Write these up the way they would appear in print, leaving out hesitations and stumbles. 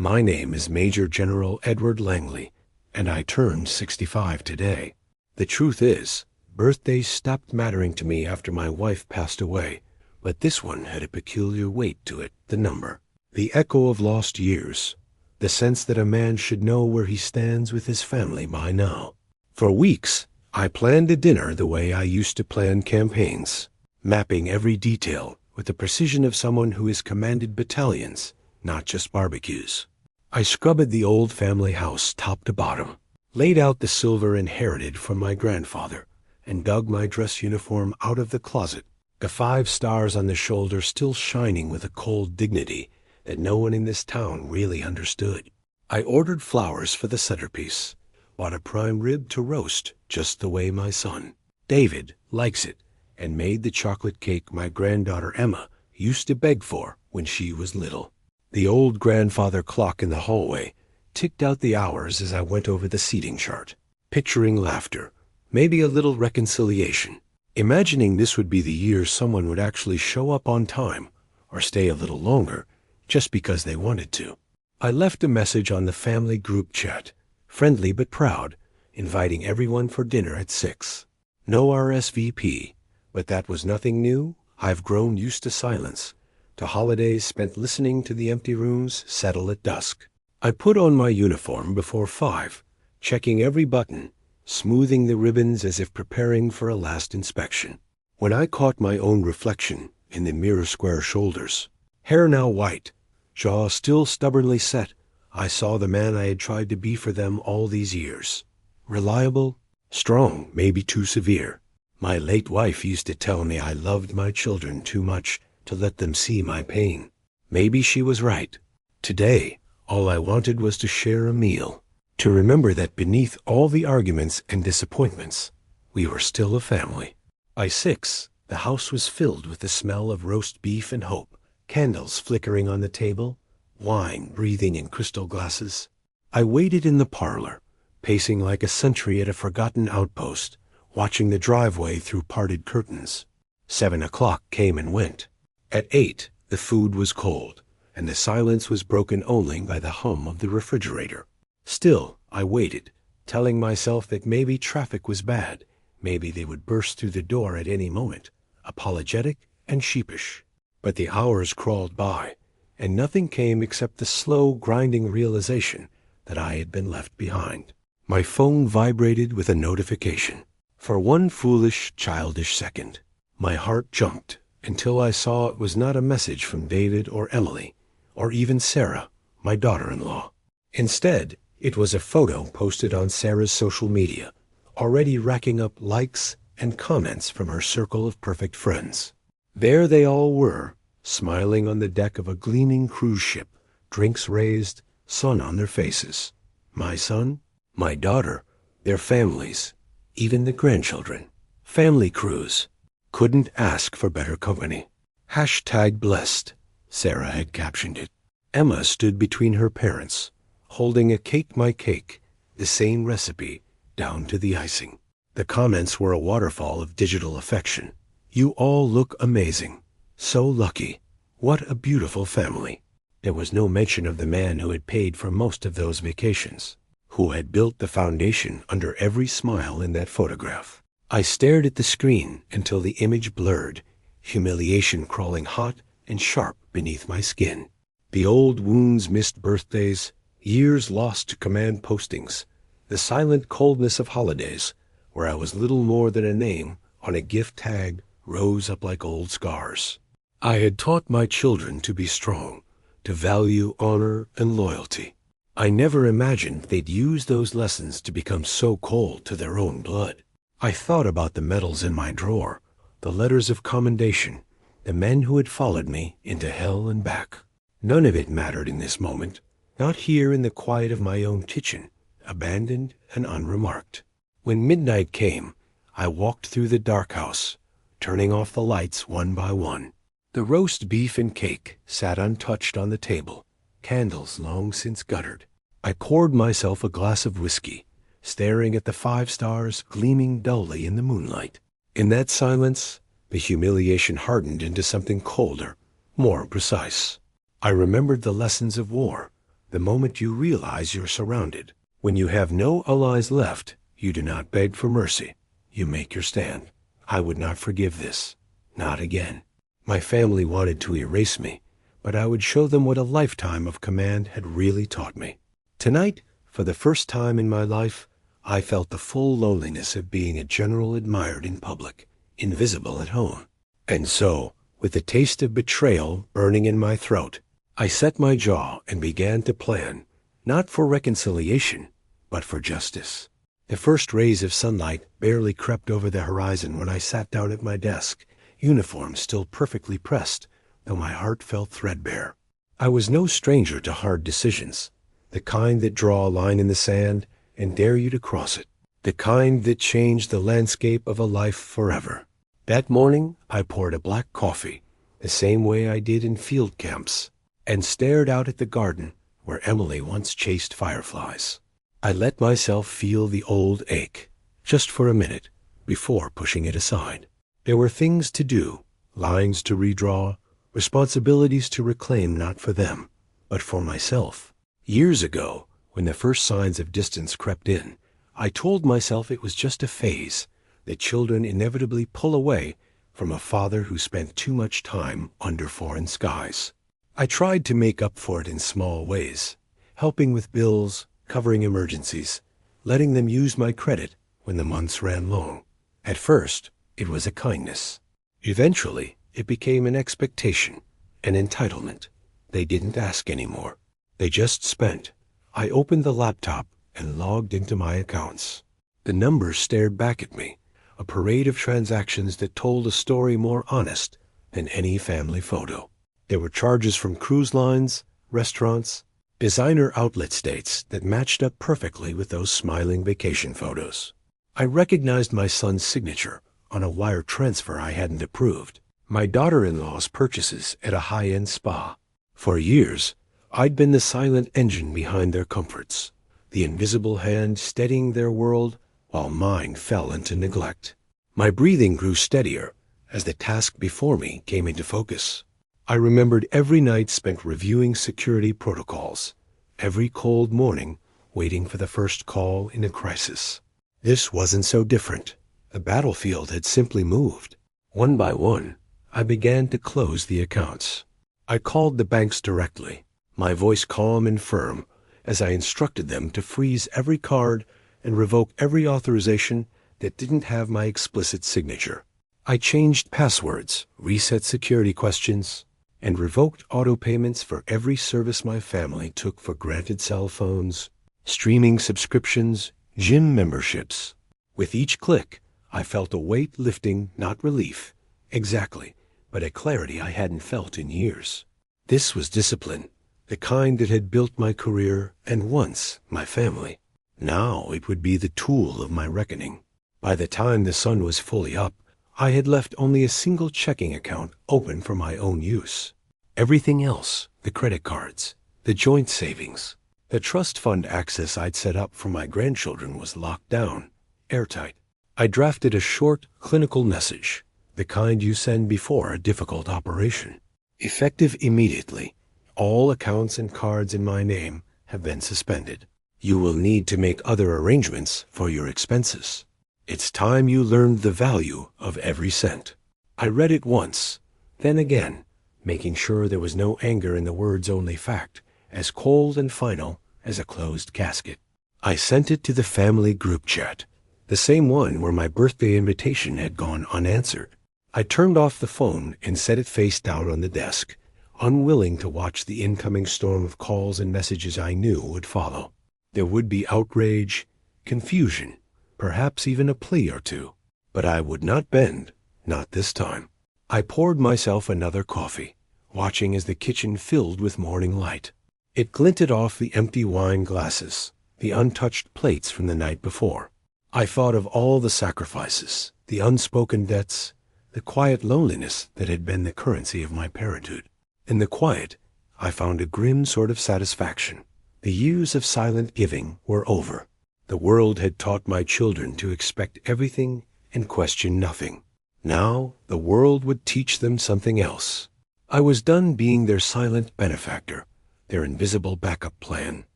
My name is Major General Edward Langley, and I turned 65 today. The truth is, birthdays stopped mattering to me after my wife passed away, but this one had a peculiar weight to it, the number. The echo of lost years, the sense that a man should know where he stands with his family by now. For weeks, I planned a dinner the way I used to plan campaigns, mapping every detail with the precision of someone who has commanded battalions, not just barbecues. I scrubbed the old family house top to bottom, laid out the silver inherited from my grandfather, and dug my dress uniform out of the closet, the 5 stars on the shoulder still shining with a cold dignity that no one in this town really understood. I ordered flowers for the centerpiece, bought a prime rib to roast just the way my son, David, likes it, and made the chocolate cake my granddaughter Emma used to beg for when she was little. The old grandfather clock in the hallway ticked out the hours as I went over the seating chart, picturing laughter, maybe a little reconciliation, imagining this would be the year someone would actually show up on time or stay a little longer just because they wanted to. I left a message on the family group chat, friendly but proud, inviting everyone for dinner at 6. No RSVP, but that was nothing new. I've grown used to silence, to holidays spent listening to the empty rooms settle at dusk. I put on my uniform before 5, checking every button, smoothing the ribbons as if preparing for a last inspection. When I caught my own reflection in the mirror-square shoulders, hair now white, jaw still stubbornly set, I saw the man I had tried to be for them all these years. Reliable, strong, maybe too severe. My late wife used to tell me I loved my children too much to let them see my pain. Maybe she was right. Today, all I wanted was to share a meal, to remember that beneath all the arguments and disappointments, we were still a family. By 6, the house was filled with the smell of roast beef and hope, candles flickering on the table, wine breathing in crystal glasses. I waited in the parlor, pacing like a sentry at a forgotten outpost, watching the driveway through parted curtains. 7 o'clock came and went. At 8, the food was cold, and the silence was broken only by the hum of the refrigerator. Still, I waited, telling myself that maybe traffic was bad, maybe they would burst through the door at any moment, apologetic and sheepish. But the hours crawled by, and nothing came except the slow, grinding realization that I had been left behind. My phone vibrated with a notification. For one foolish, childish second, my heart jumped until I saw it was not a message from David or Emily, or even Sarah, my daughter-in-law. Instead, it was a photo posted on Sarah's social media, already racking up likes and comments from her circle of perfect friends. There they all were, smiling on the deck of a gleaming cruise ship, drinks raised, sun on their faces. My son, my daughter, their families, even the grandchildren. Family cruise. Couldn't ask for better company. #blessed, Sarah had captioned it. Emma stood between her parents, holding a cake my cake, the same recipe, down to the icing. The comments were a waterfall of digital affection. You all look amazing. So lucky. What a beautiful family. There was no mention of the man who had paid for most of those vacations, who had built the foundation under every smile in that photograph. I stared at the screen until the image blurred, humiliation crawling hot and sharp beneath my skin. The old wounds missed birthdays, years lost to command postings, the silent coldness of holidays, where I was little more than a name on a gift tag, rose up like old scars. I had taught my children to be strong, to value honor and loyalty. I never imagined they'd use those lessons to become so cold to their own blood. I thought about the medals in my drawer, the letters of commendation, the men who had followed me into hell and back. None of it mattered in this moment, not here in the quiet of my own kitchen, abandoned and unremarked. When midnight came, I walked through the dark house, turning off the lights one by one. The roast beef and cake sat untouched on the table, candles long since guttered. I poured myself a glass of whiskey, staring at the 5 stars gleaming dully in the moonlight. In that silence, the humiliation hardened into something colder, more precise. I remembered the lessons of war, the moment you realize you're surrounded. When you have no allies left, you do not beg for mercy. You make your stand. I would not forgive this. Not again. My family wanted to erase me, but I would show them what a lifetime of command had really taught me. Tonight, for the first time in my life, I felt the full loneliness of being a general admired in public, invisible at home. And so, with the taste of betrayal burning in my throat, I set my jaw and began to plan, not for reconciliation, but for justice. The first rays of sunlight barely crept over the horizon when I sat down at my desk, uniform still perfectly pressed, though my heart felt threadbare. I was no stranger to hard decisions, the kind that draw a line in the sand and dare you to cross it, the kind that change the landscape of a life forever. That morning, I poured a black coffee, the same way I did in field camps, and stared out at the garden where Emily once chased fireflies. I let myself feel the old ache, just for a minute, before pushing it aside. There were things to do, lines to redraw, responsibilities to reclaim not for them, but for myself. Years ago, when the first signs of distance crept in, I told myself it was just a phase, that children inevitably pull away from a father who spent too much time under foreign skies. I tried to make up for it in small ways, helping with bills, covering emergencies, letting them use my credit when the months ran long. At first, it was a kindness. Eventually, it became an expectation, an entitlement. They didn't ask anymore. They just spent. I opened the laptop and logged into my accounts. The numbers stared back at me, a parade of transactions that told a story more honest than any family photo. There were charges from cruise lines, restaurants, designer outlet states that matched up perfectly with those smiling vacation photos. I recognized my son's signature on a wire transfer I hadn't approved, my daughter-in-law's purchases at a high-end spa. For years, I'd been the silent engine behind their comforts, the invisible hand steadying their world while mine fell into neglect. My breathing grew steadier as the task before me came into focus. I remembered every night spent reviewing security protocols, every cold morning waiting for the first call in a crisis. This wasn't so different. The battlefield had simply moved. One by one, I began to close the accounts. I called the banks directly, my voice calm and firm, as I instructed them to freeze every card and revoke every authorization that didn't have my explicit signature. I changed passwords, reset security questions, and revoked auto payments for every service my family took for granted: cell phones, streaming subscriptions, gym memberships. With each click, I felt a weight lifting, not relief, exactly, but a clarity I hadn't felt in years. This was discipline, the kind that had built my career and once my family. Now it would be the tool of my reckoning. By the time the sun was fully up, I had left only a single checking account open for my own use. Everything else, the credit cards, the joint savings, the trust fund access I'd set up for my grandchildren, was locked down, airtight. I drafted a short, clinical message, the kind you send before a difficult operation. Effective immediately, all accounts and cards in my name have been suspended. You will need to make other arrangements for your expenses. It's time you learned the value of every cent. I read it once, then again, making sure there was no anger in the words-only fact, as cold and final as a closed casket. I sent it to the family group chat, the same one where my birthday invitation had gone unanswered. I turned off the phone and set it face down on the desk, unwilling to watch the incoming storm of calls and messages I knew would follow. There would be outrage, confusion, perhaps even a plea or two. But I would not bend, not this time. I poured myself another coffee, watching as the kitchen filled with morning light. It glinted off the empty wine glasses, the untouched plates from the night before. I thought of all the sacrifices, the unspoken debts, the quiet loneliness that had been the currency of my parenthood. In the quiet, I found a grim sort of satisfaction. The years of silent giving were over. The world had taught my children to expect everything and question nothing. Now the world would teach them something else. I was done being their silent benefactor, their invisible backup plan.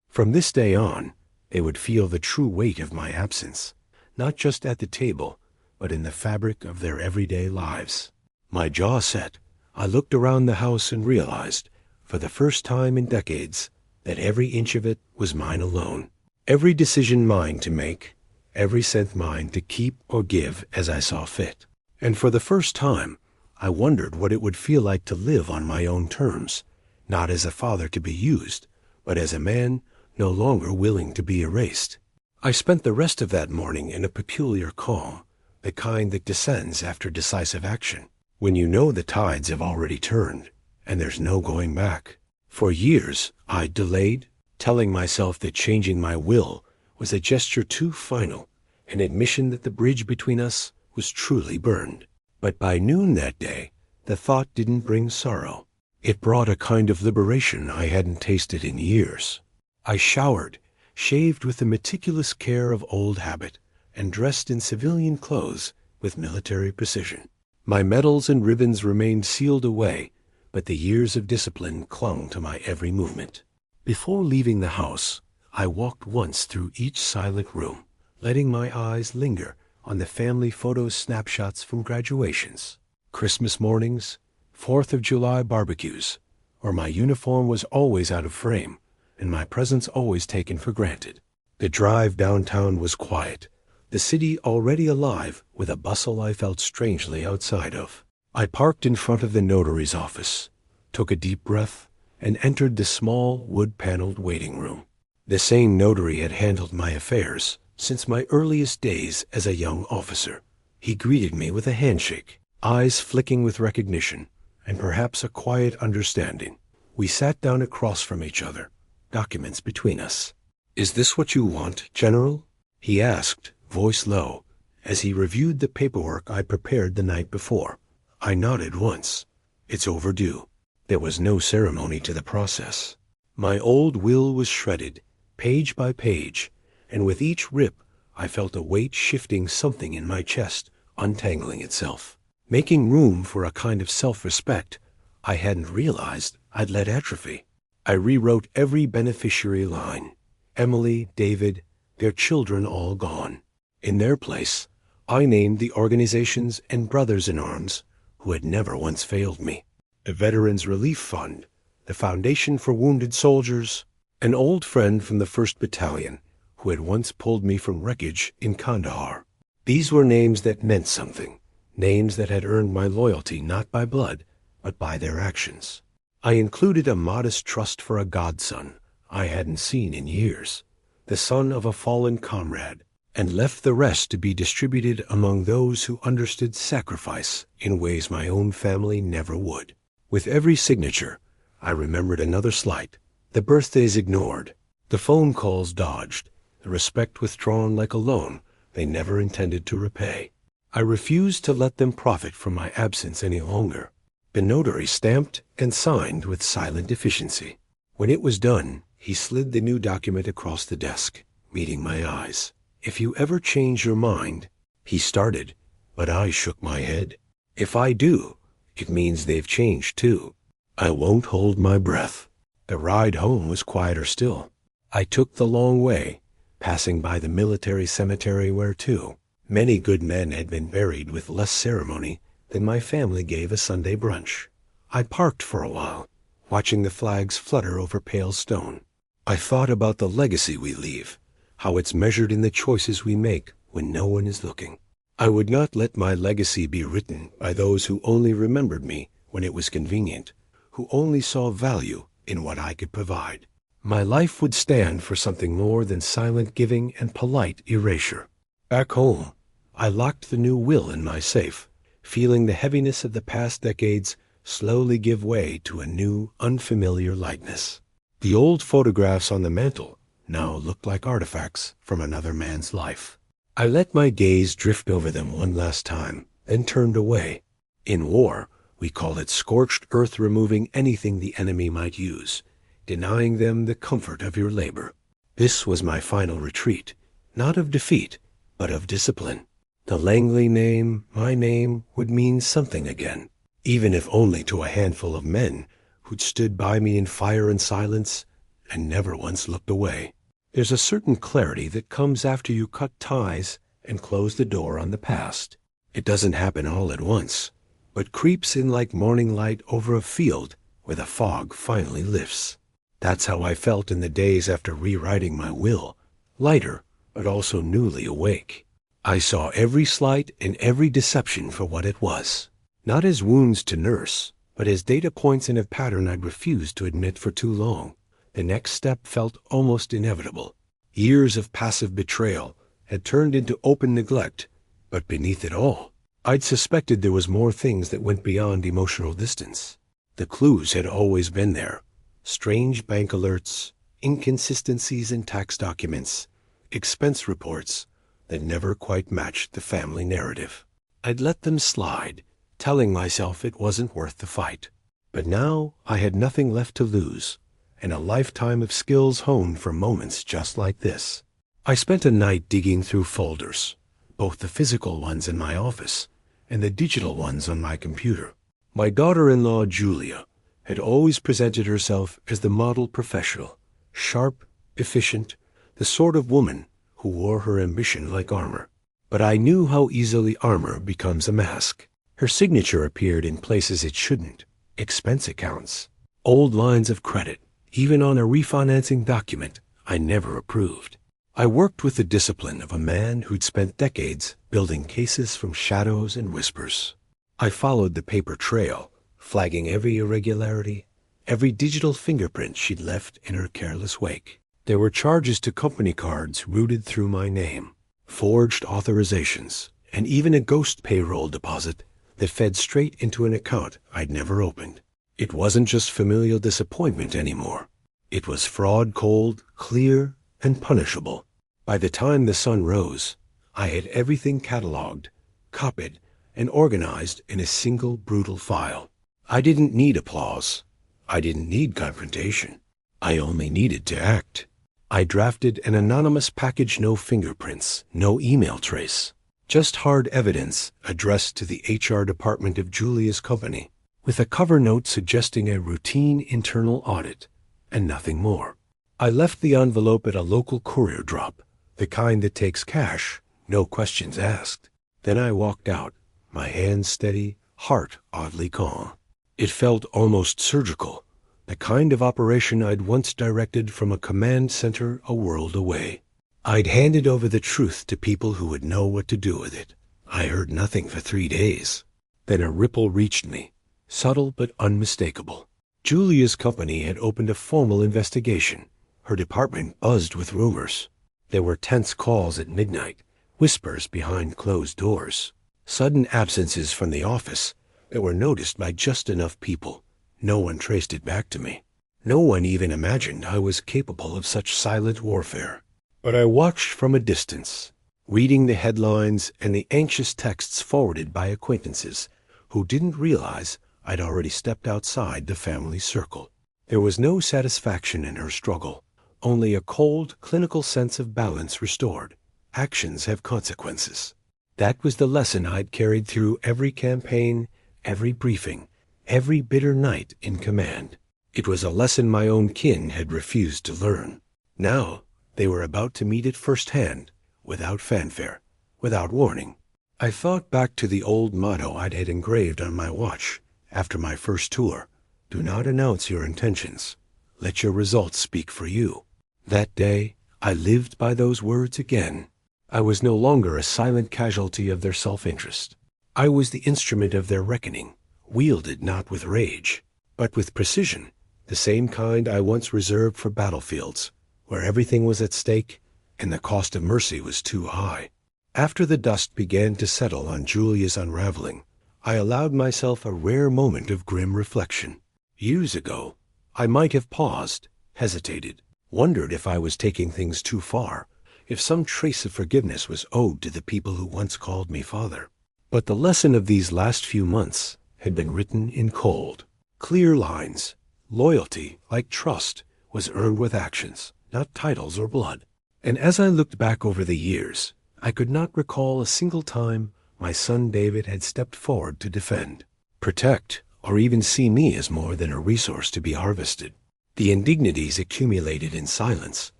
From this day on, they would feel the true weight of my absence, not just at the table, but in the fabric of their everyday lives. My jaw set. I looked around the house and realized, for the first time in decades, that every inch of it was mine alone. Every decision mine to make, every cent mine to keep or give as I saw fit. And for the first time, I wondered what it would feel like to live on my own terms, not as a father to be used, but as a man no longer willing to be erased. I spent the rest of that morning in a peculiar calm, the kind that descends after decisive action, when you know the tides have already turned, and there's no going back. For years, I delayed, telling myself that changing my will was a gesture too final, an admission that the bridge between us was truly burned. But by noon that day, the thought didn't bring sorrow. It brought a kind of liberation I hadn't tasted in years. I showered, shaved with the meticulous care of old habit, and dressed in civilian clothes with military precision. My medals and ribbons remained sealed away, but the years of discipline clung to my every movement. Before leaving the house, I walked once through each silent room, letting my eyes linger on the family photo snapshots from graduations, Christmas mornings, 4th of July barbecues, where my uniform was always out of frame and my presence always taken for granted. The drive downtown was quiet, the city already alive with a bustle I felt strangely outside of. I parked in front of the notary's office, took a deep breath, and entered the small wood-paneled waiting room. The same notary had handled my affairs since my earliest days as a young officer. He greeted me with a handshake, eyes flicking with recognition, and perhaps a quiet understanding. We sat down across from each other, documents between us. "Is this what you want, General?" he asked, voice low, as he reviewed the paperwork I prepared the night before. I nodded once. It's overdue. There was no ceremony to the process. My old will was shredded, page by page, and with each rip I felt a weight shifting something in my chest, untangling itself, making room for a kind of self-respect I hadn't realized I'd let atrophy. I rewrote every beneficiary line. Emily, David, their children all gone. In their place, I named the organizations and brothers-in-arms who had never once failed me. The Veterans Relief Fund, the Foundation for Wounded Soldiers, an old friend from the 1st Battalion who had once pulled me from wreckage in Kandahar. These were names that meant something, names that had earned my loyalty not by blood, but by their actions. I included a modest trust for a godson I hadn't seen in years, the son of a fallen comrade, and left the rest to be distributed among those who understood sacrifice in ways my own family never would. With every signature, I remembered another slight, the birthdays ignored, the phone calls dodged, the respect withdrawn like a loan they never intended to repay. I refused to let them profit from my absence any longer. The notary stamped and signed with silent efficiency. When it was done, he slid the new document across the desk, meeting my eyes. "If you ever change your mind," he started, but I shook my head. "If I do, it means they've changed too." I won't hold my breath. The ride home was quieter still. I took the long way, passing by the military cemetery where, too, many good men had been buried with less ceremony than my family gave a Sunday brunch. I parked for a while, watching the flags flutter over pale stone. I thought about the legacy we leave, how it's measured in the choices we make when no one is looking. I would not let my legacy be written by those who only remembered me when it was convenient, who only saw value in what I could provide. My life would stand for something more than silent giving and polite erasure. Back home, I locked the new will in my safe, feeling the heaviness of the past decades slowly give way to a new, unfamiliar lightness. The old photographs on the mantel now looked like artifacts from another man's life. I let my gaze drift over them one last time, then turned away. In war, we call it scorched earth, removing anything the enemy might use, denying them the comfort of your labor. This was my final retreat, not of defeat, but of discipline. The Langley name, my name, would mean something again, even if only to a handful of men who'd stood by me in fire and silence and never once looked away. There's a certain clarity that comes after you cut ties and close the door on the past. It doesn't happen all at once, but creeps in like morning light over a field where the fog finally lifts. That's how I felt in the days after rewriting my will, lighter, but also newly awake. I saw every slight and every deception for what it was, not as wounds to nurse, but as data points in a pattern I'd refused to admit for too long. The next step felt almost inevitable. Years of passive betrayal had turned into open neglect, but beneath it all, I'd suspected there was more things that went beyond emotional distance. The clues had always been there. Strange bank alerts, inconsistencies in tax documents, expense reports that never quite matched the family narrative. I'd let them slide, telling myself it wasn't worth the fight. But now I had nothing left to lose, and a lifetime of skills honed for moments just like this. I spent a night digging through folders, both the physical ones in my office and the digital ones on my computer. My daughter-in-law, Julia, had always presented herself as the model professional, sharp, efficient, the sort of woman who wore her ambition like armor. But I knew how easily armor becomes a mask. Her signature appeared in places it shouldn't. Expense accounts, old lines of credit, even on a refinancing document I never approved. I worked with the discipline of a man who'd spent decades building cases from shadows and whispers. I followed the paper trail, flagging every irregularity, every digital fingerprint she'd left in her careless wake. There were charges to company cards routed through my name, forged authorizations, and even a ghost payroll deposit that fed straight into an account I'd never opened. It wasn't just familial disappointment anymore. It was fraud cold, clear, and punishable. By the time the sun rose, I had everything cataloged, copied, and organized in a single brutal file. I didn't need applause. I didn't need confrontation. I only needed to act. I drafted an anonymous package, no fingerprints, no email trace, just hard evidence addressed to the HR department of Julia's company, with a cover note suggesting a routine internal audit, and nothing more. I left the envelope at a local courier drop, the kind that takes cash, no questions asked. Then I walked out, my hands steady, heart oddly calm. It felt almost surgical, the kind of operation I'd once directed from a command center a world away. I'd handed over the truth to people who would know what to do with it. I heard nothing for 3 days. Then a ripple reached me, subtle but unmistakable. Julia's company had opened a formal investigation. Her department buzzed with rumors. There were tense calls at midnight, whispers behind closed doors, sudden absences from the office that were noticed by just enough people. No one traced it back to me. No one even imagined I was capable of such silent warfare. But I watched from a distance, reading the headlines and the anxious texts forwarded by acquaintances who didn't realize I'd already stepped outside the family circle. There was no satisfaction in her struggle, only a cold, clinical sense of balance restored. Actions have consequences. That was the lesson I'd carried through every campaign, every briefing, every bitter night in command. It was a lesson my own kin had refused to learn. Now they were about to meet it firsthand, without fanfare, without warning. I thought back to the old motto I'd had engraved on my watch after my first tour: do not announce your intentions. Let your results speak for you. That day, I lived by those words again. I was no longer a silent casualty of their self-interest. I was the instrument of their reckoning, wielded not with rage, but with precision, the same kind I once reserved for battlefields, where everything was at stake and the cost of mercy was too high. After the dust began to settle on Julia's unraveling, I allowed myself a rare moment of grim reflection. Years ago, I might have paused, hesitated, wondered if I was taking things too far, if some trace of forgiveness was owed to the people who once called me father. But the lesson of these last few months had been written in cold, clear lines. Loyalty, like trust, was earned with actions, not titles or blood. And as I looked back over the years, I could not recall a single time my son David had stepped forward to defend. Protect, or even see me as more than a resource to be harvested. The indignities accumulated in silence,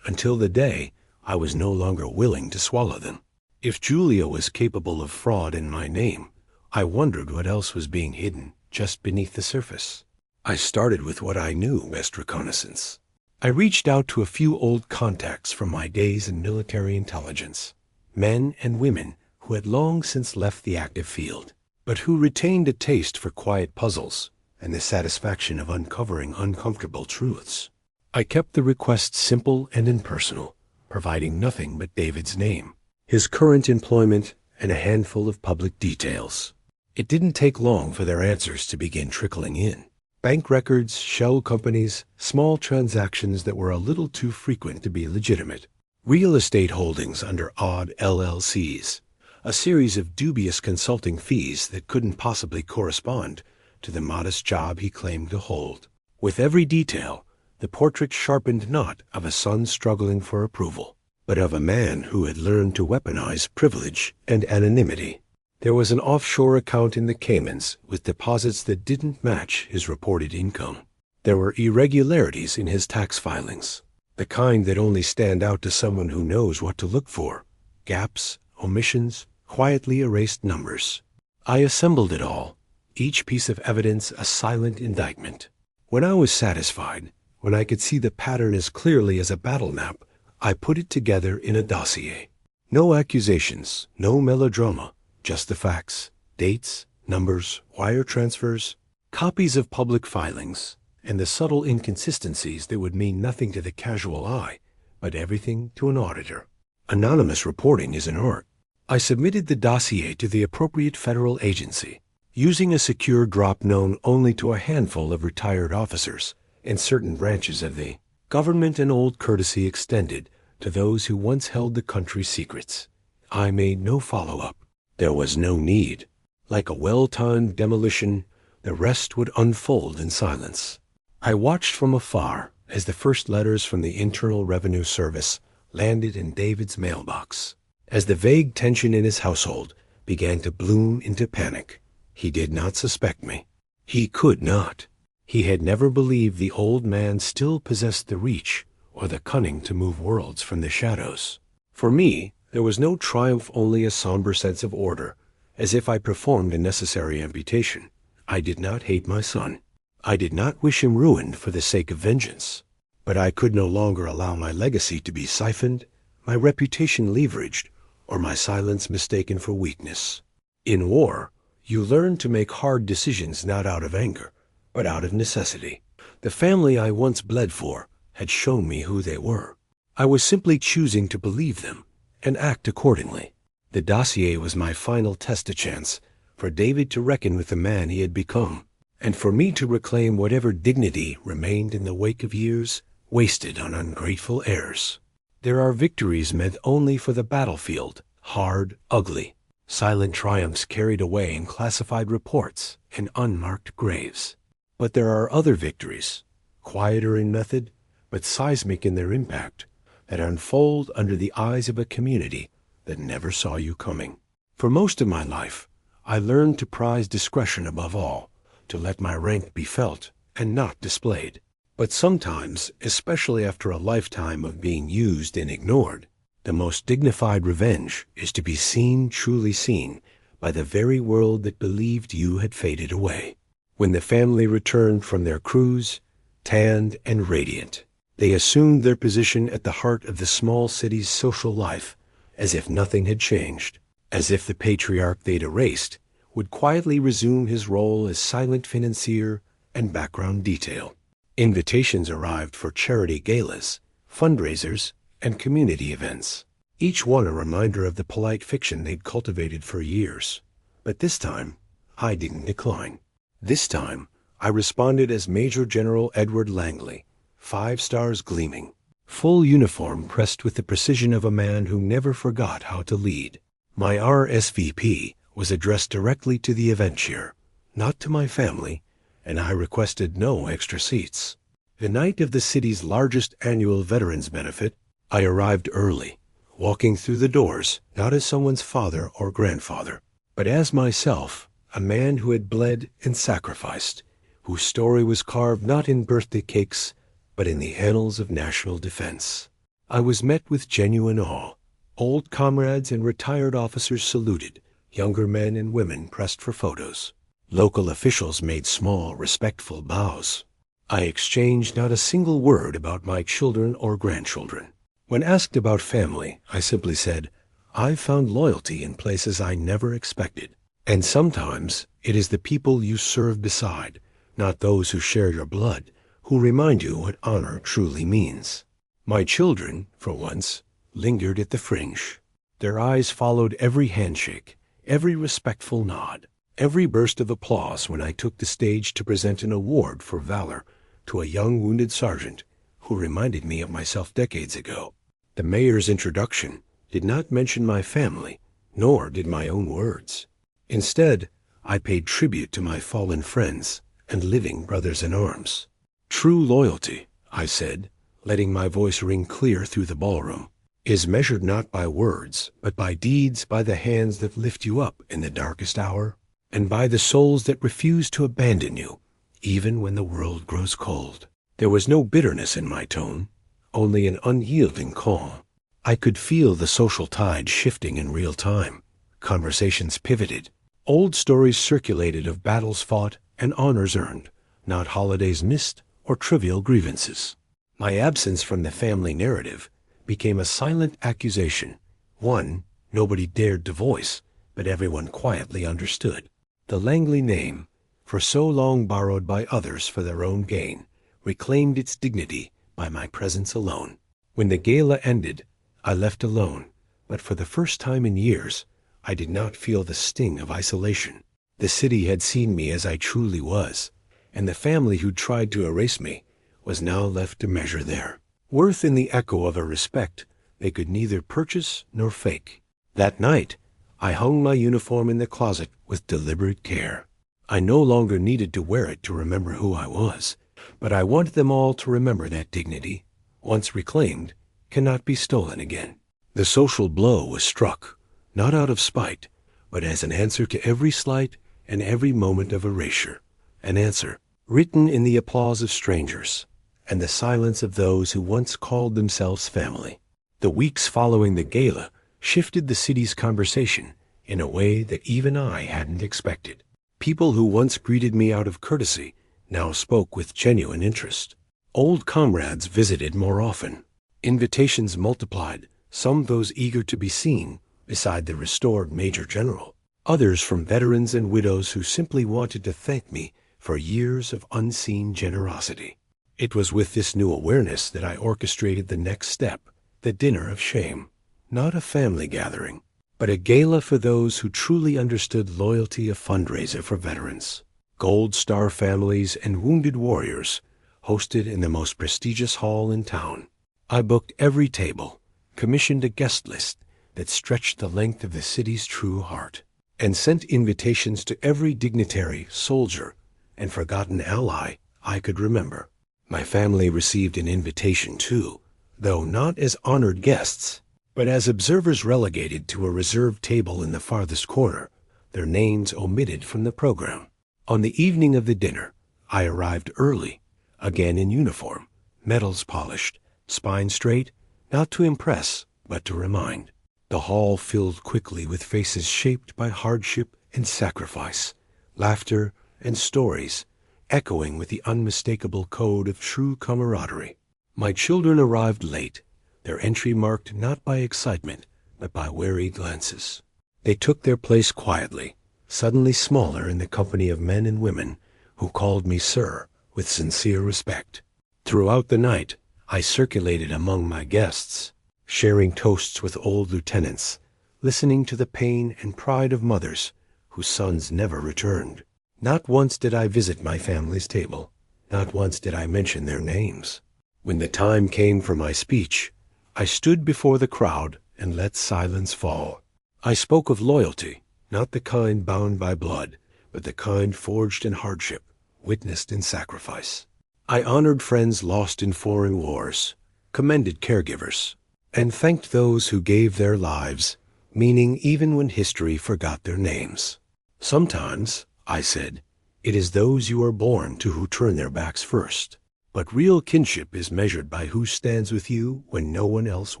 until the day I was no longer willing to swallow them. If Julia was capable of fraud in my name, I wondered what else was being hidden just beneath the surface. I started with what I knew best: reconnaissance. I reached out to a few old contacts from my days in military intelligence, men and women who had long since left the active field, but who retained a taste for quiet puzzles and the satisfaction of uncovering uncomfortable truths. I kept the request simple and impersonal, providing nothing but David's name, his current employment, and a handful of public details. It didn't take long for their answers to begin trickling in. Bank records, shell companies, small transactions that were a little too frequent to be legitimate, real estate holdings under odd LLCs, a series of dubious consulting fees that couldn't possibly correspond to the modest job he claimed to hold. With every detail, the portrait sharpened not of a son struggling for approval, but of a man who had learned to weaponize privilege and anonymity. There was an offshore account in the Caymans with deposits that didn't match his reported income. There were irregularities in his tax filings, the kind that only stand out to someone who knows what to look for: gaps, omissions, quietly erased numbers. I assembled it all, each piece of evidence a silent indictment. When I was satisfied, when I could see the pattern as clearly as a battle map, I put it together in a dossier. No accusations, no melodrama, just the facts, dates, numbers, wire transfers, copies of public filings, and the subtle inconsistencies that would mean nothing to the casual eye, but everything to an auditor. Anonymous reporting is an art. I submitted the dossier to the appropriate federal agency, using a secure drop known only to a handful of retired officers in certain branches of the government, and old courtesy extended to those who once held the country's secrets. I made no follow-up. There was no need. Like a well-timed demolition, the rest would unfold in silence. I watched from afar as the first letters from the Internal Revenue Service landed in David's mailbox. As the vague tension in his household began to bloom into panic, he did not suspect me. He could not. He had never believed the old man still possessed the reach or the cunning to move worlds from the shadows. For me, there was no triumph, only a somber sense of order, as if I performed a necessary amputation. I did not hate my son. I did not wish him ruined for the sake of vengeance. But I could no longer allow my legacy to be siphoned, my reputation leveraged, or my silence mistaken for weakness. In war, you learn to make hard decisions not out of anger, but out of necessity. The family I once bled for had shown me who they were. I was simply choosing to believe them and act accordingly. The dossier was my final test, a chance for David to reckon with the man he had become, and for me to reclaim whatever dignity remained in the wake of years wasted on ungrateful heirs. There are victories meant only for the battlefield, hard, ugly, silent triumphs carried away in classified reports and unmarked graves. But there are other victories, quieter in method, but seismic in their impact, that unfold under the eyes of a community that never saw you coming. For most of my life, I learned to prize discretion above all, to let my rank be felt and not displayed. But sometimes, especially after a lifetime of being used and ignored, the most dignified revenge is to be seen, truly seen, by the very world that believed you had faded away. When the family returned from their cruise, tanned and radiant, they assumed their position at the heart of the small city's social life, as if nothing had changed, as if the patriarch they'd erased would quietly resume his role as silent financier and background detail. Invitations arrived for charity galas, fundraisers, and community events, each one a reminder of the polite fiction they'd cultivated for years. But this time, I didn't decline. This time, I responded as Major General Edward Langley, 5 stars gleaming, full uniform pressed with the precision of a man who never forgot how to lead. My RSVP was addressed directly to the event chair, not to my family, and I requested no extra seats. The night of the city's largest annual veterans benefit, I arrived early, walking through the doors not as someone's father or grandfather, but as myself, a man who had bled and sacrificed, whose story was carved not in birthday cakes, but in the annals of national defense. I was met with genuine awe. Old comrades and retired officers saluted. Younger men and women pressed for photos. Local officials made small, respectful bows. I exchanged not a single word about my children or grandchildren. When asked about family, I simply said, "I've found loyalty in places I never expected." And sometimes it is the people you serve beside, not those who share your blood, who remind you what honor truly means. My children, for once, lingered at the fringe. Their eyes followed every handshake, every respectful nod, every burst of applause when I took the stage to present an award for valor to a young wounded sergeant who reminded me of myself decades ago. The mayor's introduction did not mention my family, nor did my own words. Instead, I paid tribute to my fallen friends and living brothers in arms. True loyalty, I said, letting my voice ring clear through the ballroom, is measured not by words, but by deeds, by the hands that lift you up in the darkest hour, and by the souls that refuse to abandon you, even when the world grows cold. There was no bitterness in my tone, only an unyielding calm. I could feel the social tide shifting in real time. Conversations pivoted. Old stories circulated of battles fought and honors earned, not holidays missed or trivial grievances. My absence from the family narrative became a silent accusation, one nobody dared to voice, but everyone quietly understood. The Langley name, for so long borrowed by others for their own gain, reclaimed its dignity by my presence alone. When the gala ended, I left alone, but for the first time in years, I did not feel the sting of isolation. The city had seen me as I truly was, and the family who tried to erase me was now left to measure their worth in the echo of a respect they could neither purchase nor fake. That night, I hung my uniform in the closet with deliberate care. I no longer needed to wear it to remember who I was, but I wanted them all to remember that dignity, once reclaimed, cannot be stolen again. The social blow was struck, not out of spite, but as an answer to every slight and every moment of erasure, an answer written in the applause of strangers and the silence of those who once called themselves family. The weeks following the gala shifted the city's conversation in a way that even I hadn't expected. People who once greeted me out of courtesy now spoke with genuine interest. Old comrades visited more often. Invitations multiplied, some those eager to be seen beside the restored Major General, others from veterans and widows who simply wanted to thank me for years of unseen generosity. It was with this new awareness that I orchestrated the next step, the dinner of shame. Not a family gathering, but a gala for those who truly understood loyalty, a fundraiser for veterans. Gold Star families and wounded warriors hosted in the most prestigious hall in town. I booked every table, commissioned a guest list that stretched the length of the city's true heart, and sent invitations to every dignitary, soldier, and forgotten ally I could remember. My family received an invitation too, though not as honored guests, but as observers relegated to a reserved table in the farthest corner, their names omitted from the program. On the evening of the dinner, I arrived early, again in uniform, medals polished, spine straight, not to impress, but to remind. The hall filled quickly with faces shaped by hardship and sacrifice, laughter and stories, echoing with the unmistakable code of true camaraderie. My children arrived late, their entry marked not by excitement, but by wary glances. They took their place quietly, suddenly smaller in the company of men and women who called me sir with sincere respect. Throughout the night, I circulated among my guests, sharing toasts with old lieutenants, listening to the pain and pride of mothers whose sons never returned. Not once did I visit my family's table. Not once did I mention their names. When the time came for my speech, I stood before the crowd and let silence fall. I spoke of loyalty, not the kind bound by blood, but the kind forged in hardship, witnessed in sacrifice. I honored friends lost in foreign wars, commended caregivers, and thanked those who gave their lives, meaning even when history forgot their names. Sometimes, I said, it is those you are born to who turn their backs first. But real kinship is measured by who stands with you when no one else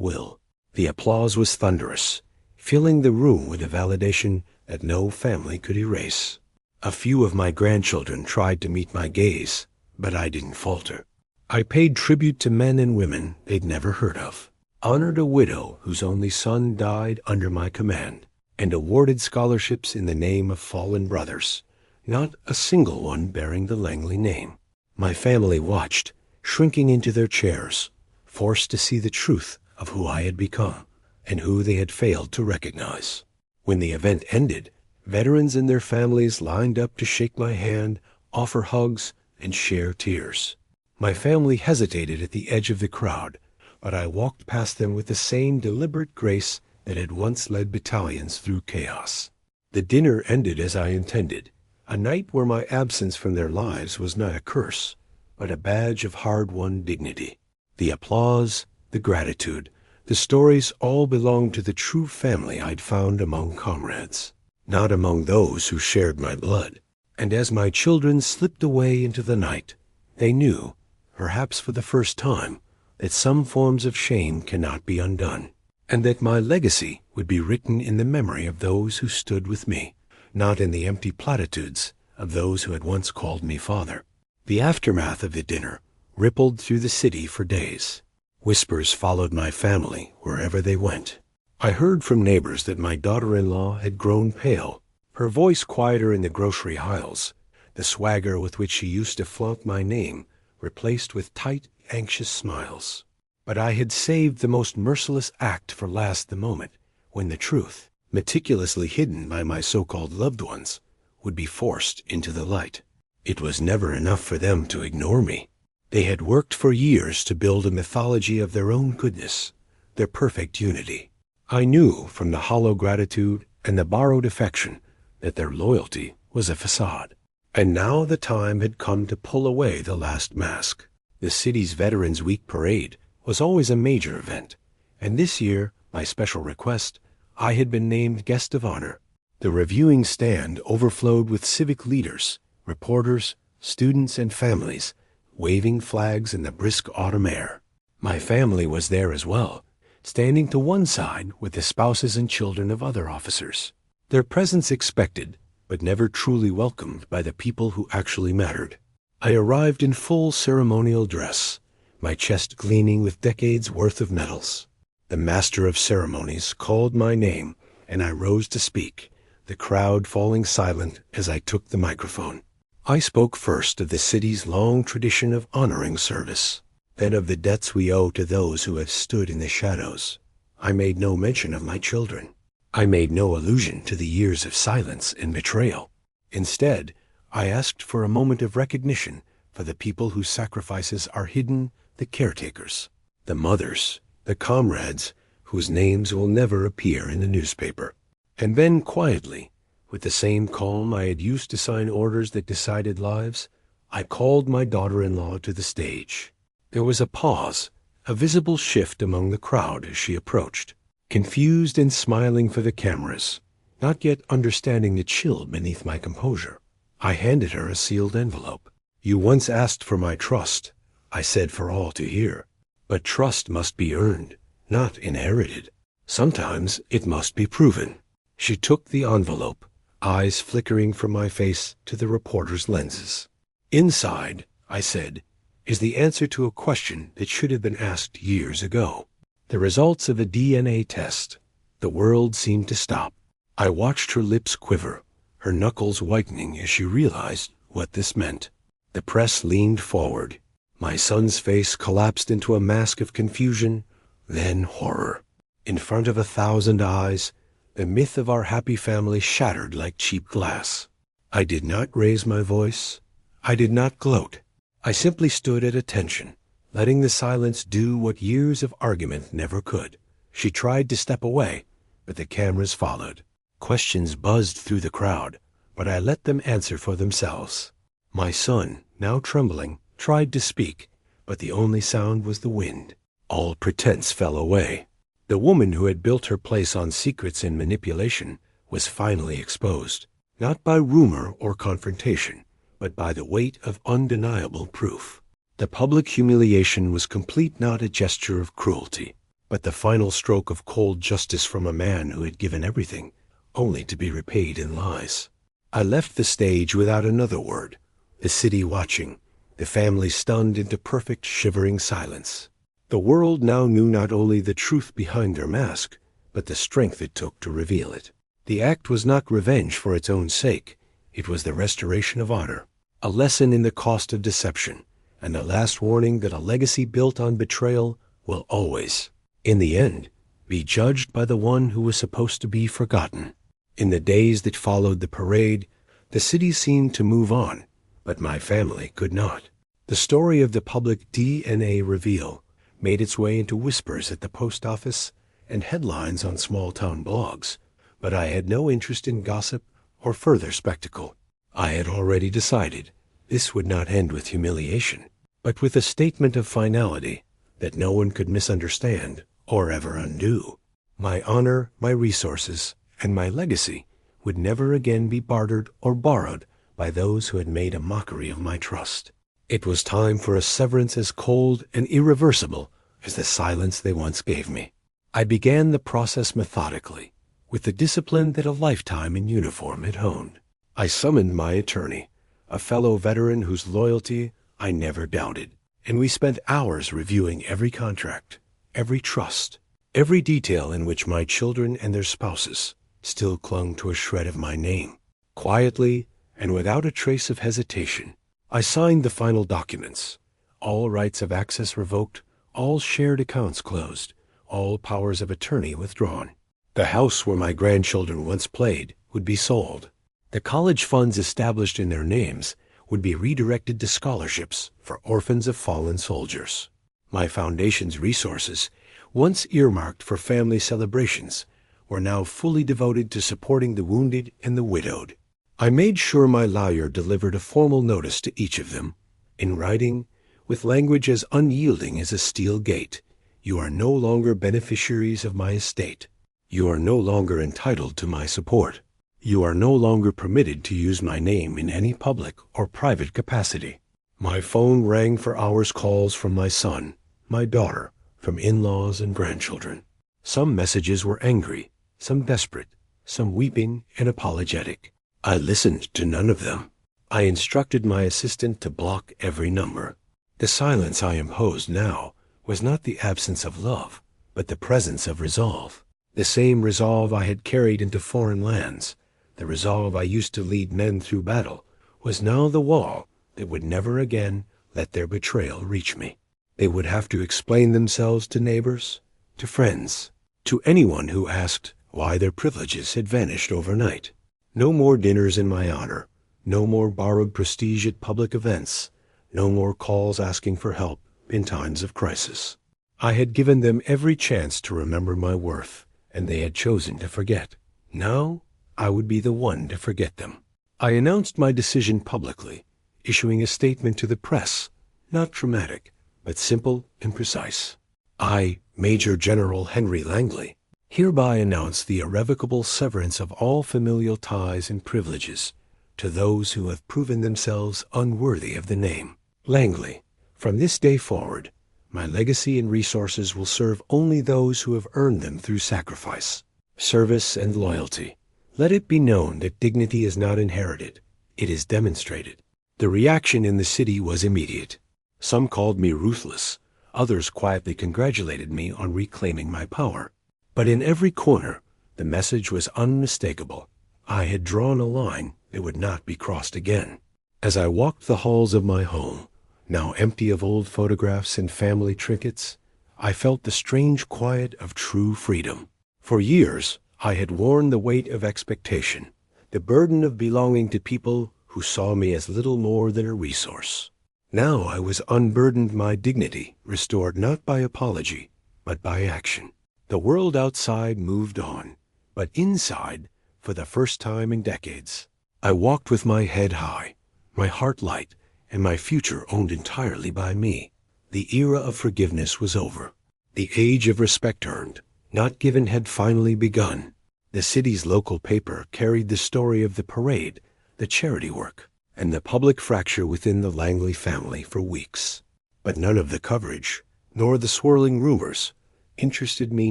will. The applause was thunderous, filling the room with a validation that no family could erase. A few of my grandchildren tried to meet my gaze, but I didn't falter. I paid tribute to men and women they'd never heard of, honored a widow whose only son died under my command, and awarded scholarships in the name of fallen brothers, not a single one bearing the Langley name. My family watched, shrinking into their chairs, forced to see the truth of who I had become and who they had failed to recognize. When the event ended, veterans and their families lined up to shake my hand, offer hugs, and share tears. My family hesitated at the edge of the crowd, but I walked past them with the same deliberate grace that had once led battalions through chaos. The dinner ended as I intended, a night where my absence from their lives was not a curse, but a badge of hard-won dignity. The applause, the gratitude, the stories all belonged to the true family I'd found among comrades, not among those who shared my blood. And as my children slipped away into the night, they knew, perhaps for the first time, that some forms of shame cannot be undone, and that my legacy would be written in the memory of those who stood with me, not in the empty platitudes of those who had once called me father. The aftermath of the dinner rippled through the city for days. Whispers followed my family wherever they went. I heard from neighbors that my daughter-in-law had grown pale, her voice quieter in the grocery aisles, the swagger with which she used to flaunt my name replaced with tight, anxious smiles. But I had saved the most merciless act for last, the moment when the truth, meticulously hidden by my so-called loved ones, would be forced into the light. It was never enough for them to ignore me. They had worked for years to build a mythology of their own goodness, their perfect unity. I knew from the hollow gratitude and the borrowed affection that their loyalty was a facade. And now the time had come to pull away the last mask. The city's Veterans Week parade was always a major event, and this year, by special request, I had been named guest of honor. The reviewing stand overflowed with civic leaders, reporters, students, and families, waving flags in the brisk autumn air. My family was there as well, standing to one side with the spouses and children of other officers. Their presence expected, but never truly welcomed by the people who actually mattered. I arrived in full ceremonial dress, my chest gleaming with decades' worth of medals. The master of ceremonies called my name, and I rose to speak, the crowd falling silent as I took the microphone. I spoke first of the city's long tradition of honoring service, then of the debts we owe to those who have stood in the shadows. I made no mention of my children. I made no allusion to the years of silence and betrayal. Instead, I asked for a moment of recognition for the people whose sacrifices are hidden, the caretakers, the mothers, the comrades whose names will never appear in the newspaper. And then quietly, with the same calm I had used to sign orders that decided lives, I called my daughter-in-law to the stage. There was a pause, a visible shift among the crowd as she approached, confused and smiling for the cameras, not yet understanding the chill beneath my composure. I handed her a sealed envelope. "You once asked for my trust," I said for all to hear. "But trust must be earned, not inherited. Sometimes it must be proven." She took the envelope, eyes flickering from my face to the reporter's lenses. "Inside," I said, "is the answer to a question that should have been asked years ago. The results of a DNA test." The world seemed to stop. I watched her lips quiver, her knuckles whitening as she realized what this meant. The press leaned forward. My son's face collapsed into a mask of confusion, then horror. In front of 1,000 eyes, the myth of our happy family shattered like cheap glass. I did not raise my voice. I did not gloat. I simply stood at attention, letting the silence do what years of argument never could. She tried to step away, but the cameras followed. Questions buzzed through the crowd, but I let them answer for themselves. My son, now trembling, tried to speak, but the only sound was the wind. All pretense fell away. The woman who had built her place on secrets and manipulation was finally exposed. not by rumor or confrontation, but by the weight of undeniable proof. The public humiliation was complete, not a gesture of cruelty, but the final stroke of cold justice from a man who had given everything, only to be repaid in lies. I left the stage without another word, the city watching, the family stunned into perfect shivering silence. The world now knew not only the truth behind their mask, but the strength it took to reveal it. The act was not revenge for its own sake. It was the restoration of honor, a lesson in the cost of deception, and a last warning that a legacy built on betrayal will always, in the end, be judged by the one who was supposed to be forgotten. In the days that followed the parade, the city seemed to move on, but my family could not. The story of the public DNA reveal made its way into whispers at the post office and headlines on small-town blogs, but I had no interest in gossip or further spectacle. I had already decided this would not end with humiliation, but with a statement of finality that no one could misunderstand or ever undo. My honor, my resources, and my legacy would never again be bartered or borrowed by those who had made a mockery of my trust. It was time for a severance as cold and irreversible as the silence they once gave me. I began the process methodically, with the discipline that a lifetime in uniform had honed. I summoned my attorney, a fellow veteran whose loyalty I never doubted, and we spent hours reviewing every contract, every trust, every detail in which my children and their spouses still clung to a shred of my name. Quietly and without a trace of hesitation, I signed the final documents. All rights of access revoked, all shared accounts closed, all powers of attorney withdrawn. The house where my grandchildren once played would be sold. The college funds established in their names would be redirected to scholarships for orphans of fallen soldiers. My foundation's resources, once earmarked for family celebrations, were now fully devoted to supporting the wounded and the widowed. I made sure my lawyer delivered a formal notice to each of them, in writing, with language as unyielding as a steel gate. You are no longer beneficiaries of my estate. You are no longer entitled to my support. You are no longer permitted to use my name in any public or private capacity. My phone rang for hours calls from my son, my daughter, from in-laws and grandchildren. Some messages were angry, some desperate, some weeping and apologetic. I listened to none of them. I instructed my assistant to block every number. The silence I imposed now was not the absence of love, but the presence of resolve. The same resolve I had carried into foreign lands, the resolve I used to lead men through battle, was now the wall that would never again let their betrayal reach me. They would have to explain themselves to neighbors, to friends, to anyone who asked why their privileges had vanished overnight. No more dinners in my honor, no more borrowed prestige at public events, no more calls asking for help in times of crisis. I had given them every chance to remember my worth, and they had chosen to forget. Now I would be the one to forget them. I announced my decision publicly, issuing a statement to the press, not dramatic, but simple and precise. I, Major General Henry Langley, hereby announce the irrevocable severance of all familial ties and privileges to those who have proven themselves unworthy of the name. Langley, from this day forward, my legacy and resources will serve only those who have earned them through sacrifice, service, and loyalty. Let it be known that dignity is not inherited, it is demonstrated. The reaction in the city was immediate. Some called me ruthless, others quietly congratulated me on reclaiming my power. But in every corner, the message was unmistakable. I had drawn a line that would not be crossed again. As I walked the halls of my home, now empty of old photographs and family trinkets, I felt the strange quiet of true freedom. For years, I had worn the weight of expectation, the burden of belonging to people who saw me as little more than a resource. Now I was unburdened, my dignity restored not by apology, but by action. The world outside moved on, but inside, for the first time in decades, I walked with my head high, my heart light, and my future owned entirely by me. The era of forgiveness was over. The age of respect earned, not given, had finally begun. The city's local paper carried the story of the parade, the charity work, and the public fracture within the Langley family for weeks. But none of the coverage, nor the swirling rumors, interested me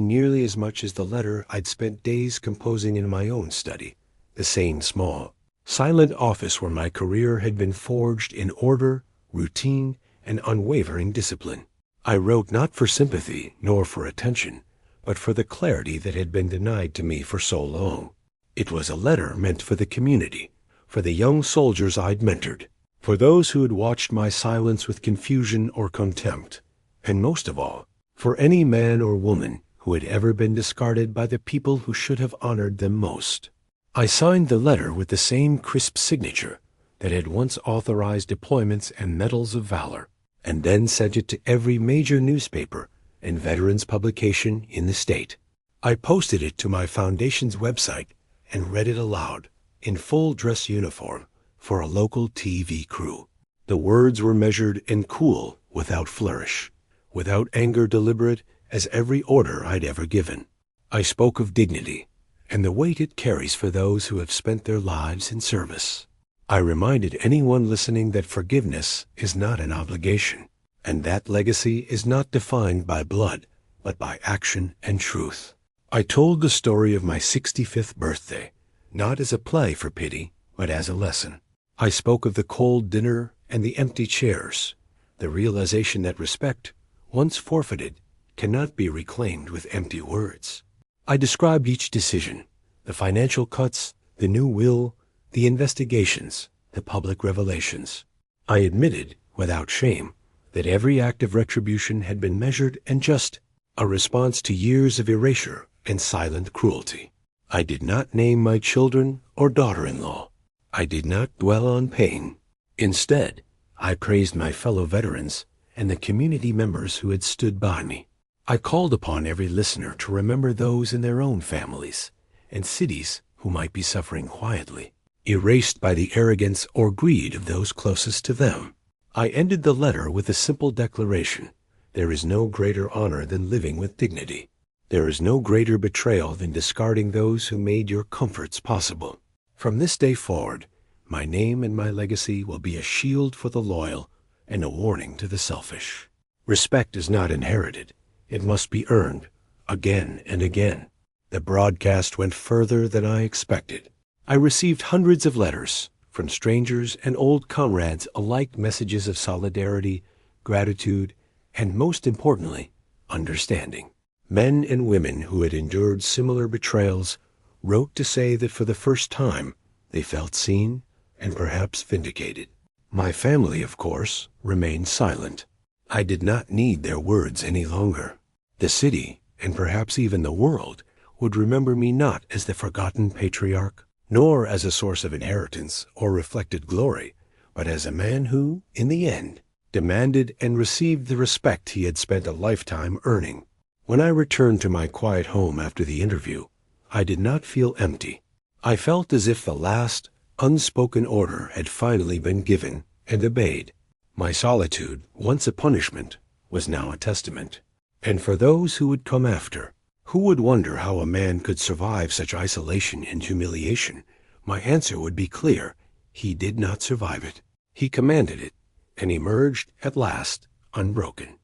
nearly as much as the letter I'd spent days composing in my own study, the same small, silent office where my career had been forged in order, routine, and unwavering discipline. I wrote not for sympathy nor for attention, but for the clarity that had been denied to me for so long. It was a letter meant for the community, for the young soldiers I'd mentored, for those who had watched my silence with confusion or contempt, and most of all, for any man or woman who had ever been discarded by the people who should have honored them most. I signed the letter with the same crisp signature that had once authorized deployments and medals of valor, and then sent it to every major newspaper and veterans publication in the state. I posted it to my foundation's website and read it aloud, in full dress uniform, for a local TV crew. The words were measured and cool, without flourish, without anger deliberate as every order I'd ever given. I spoke of dignity and the weight it carries for those who have spent their lives in service. I reminded anyone listening that forgiveness is not an obligation, and that legacy is not defined by blood, but by action and truth. I told the story of my 65th birthday, not as a play for pity, but as a lesson. I spoke of the cold dinner and the empty chairs, the realization that respect, once forfeited, cannot be reclaimed with empty words. I described each decision, the financial cuts, the new will, the investigations, the public revelations. I admitted, without shame, that every act of retribution had been measured and just, a response to years of erasure and silent cruelty. I did not name my children or daughter-in-law. I did not dwell on pain. Instead, I praised my fellow veterans and the community members who had stood by me. I called upon every listener to remember those in their own families and cities who might be suffering quietly, erased by the arrogance or greed of those closest to them. I ended the letter with a simple declaration: there is no greater honor than living with dignity. There is no greater betrayal than discarding those who made your comforts possible. From this day forward, my name and my legacy will be a shield for the loyal and a warning to the selfish. Respect is not inherited. It must be earned, again and again. The broadcast went further than I expected. I received hundreds of letters, from strangers and old comrades alike, messages of solidarity, gratitude, and most importantly, understanding. Men and women who had endured similar betrayals wrote to say that for the first time they felt seen and perhaps vindicated. My family, of course, remained silent. I did not need their words any longer. The city, and perhaps even the world, would remember me not as the forgotten patriarch, nor as a source of inheritance or reflected glory, but as a man who, in the end, demanded and received the respect he had spent a lifetime earning. When I returned to my quiet home after the interview, I did not feel empty. I felt as if the last, unspoken order had finally been given and obeyed. My solitude, once a punishment, was now a testament. And for those who would come after, who would wonder how a man could survive such isolation and humiliation, my answer would be clear: he did not survive it. He commanded it, and emerged at last unbroken.